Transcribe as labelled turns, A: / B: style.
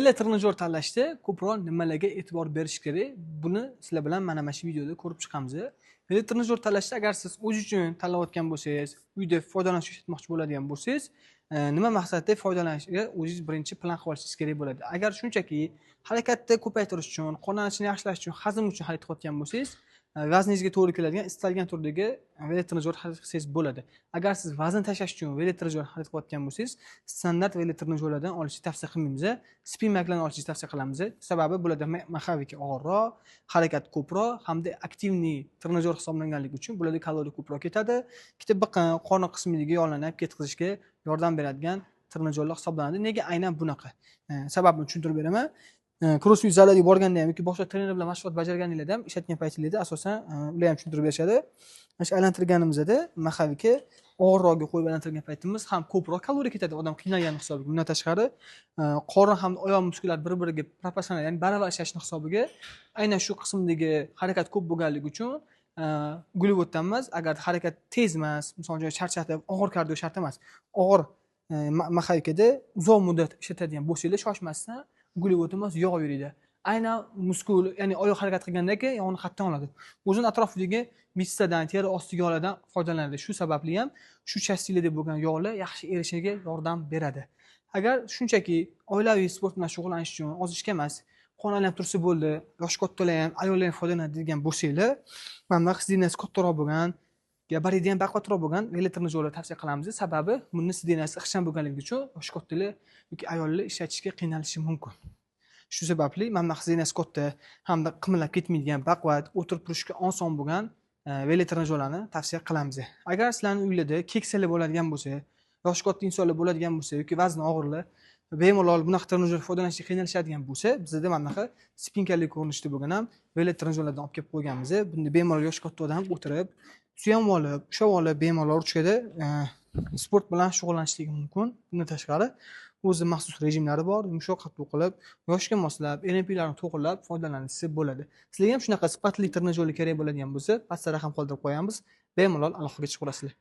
A: Trenajyor tanlashda ko'proq nimalarga e'tibor berish kerak? Buni sizlar bilan mana shu videoda ko'rib chiqamiz. Trenajyor tanlashda agar siz o'zingiz uchun tanlayotgan bo'lsangiz, uyda foydalanishga ishlatmoqchi bo'ladigan bo'lsangiz, nima maqsadda foydalanishga o'zingiz birinchi plan qilib olishingiz kerak bo'ladi. Agar shunchaki harakatni ko'paytirish uchun, qonlanishini yaxshilash uchun, hazm uchun xarid qilayotgan bo'lsangiz, vazningizga to'g'ri keladigan istalgan turdagi veletrenajyor xarid qilsangiz bo'ladi. Agar siz vazn tashlash uchun veletrenajyor xarid qilayotgan bo'lsangiz, standart veletrenajyorlardan olishni tavsiya qilmaymiz. Spinmaklarni olishni tavsiya qilamiz. Sababi bularda mexanika og'irroq, harakat ko'proq hamda aktivniy trenajyor hisoblanganligi uchun bularda kaloriya ko'proq ketadi. Ikkita biqin, qon qismiga yog'lanib ketkazishga yordam beradigan trenajyorlar hisoblanadi. Nega aynan bunaqa? Sababini tushuntirib beraman. Crossfit zallarga borganda ham yoki boshqa trener bilan mashg'ulot bajarganingizda ham ishlatgan paytingizda asosan ular ham tushuntirib berishadi. Mana aylantirganimizda mexanika og'irroqga qo'yib aylantirgan paytimiz ham ko'proq kaloriya ketadi odam qiynalgan hisobiga. Bundan tashqari qorin hamda oyoq muskullari bir-biriga proporsional, ya'ni baravar ishlashning hisobiga aynan shu qismdagi harakat ko'p bo'lganligi uchun glyukoddan emas, agar harakat tez emas, misol uchun charchatib, og'ir kardio shart emas. Og'ir mexanikada uzoq muddat ishlatadigan bo'lsangiz, shoshmasdan glyukod emas, yog' yuradi. Aynan muskul, ya'ni oyoq harakat qilgandan keyin yog'ni qatdan oladi. O'zini atrofidagi missadan, teri ostiga yog'lardan foydalanadi. Shu sababli ham shu chastilarda bo'lgan yog'lar yaxshi erishiga yordam beradi. Agar shunchaki oilaviy sport bilan shug'ullanish uchun ozishga emas, qon aylanib tursa bo'ldi, yosh kattalar ham, ayollar ham foydalanadigan bo'lsanglar, mana sidinasi kattaroq bo'lgan, gabariti ham baquvvatroq bo'lgan veletrenajyorlar tavsiya qilamiz. Sababi buni sidinasi ixcham bo'lganligi uchun yosh kattalar yoki ayollar ishlatishga qiynalishi mumkin. Shu sababli mana sidinasi katta hamda qimirlab ketmaydigan, baquvvat, o'tirib turishga oson bo'lgan veletrenajyorlarni tavsiya qilamiz. Agar sizlarning uylarda keksalar bo'ladigan bo'lsa, yoshi katta insonlar bo'ladigan bo'lsa yoki vazni og'irlar, bemalol bunaqa trenajyor foydalanishga qiynalishadigan bo'lsa, bizda mana bunaqa spinkali ko'rinishda bo'lgan ham veletrenajyorlardan olib kelib qo'yganmiz. Bunda bemalol yoshi katta odam o'tirib, suyam olib, ushlab olib bemalol ruchkada sport bilan shug'ullanishligi mumkin. Bundan tashqari o'zi maxsus rejimlari bor, yumshoq qabul qilib, yoshga moslab, NLPlarni to'g'irlab foydalanishsa bo'ladi. Sizlarga ham shunaqa sifatli trenajyorlar kerak bo'ladigan bo'lsa, pastda raqam qoldirib qo'yamiz. Bemalol aloqaga chiqib olasizlar.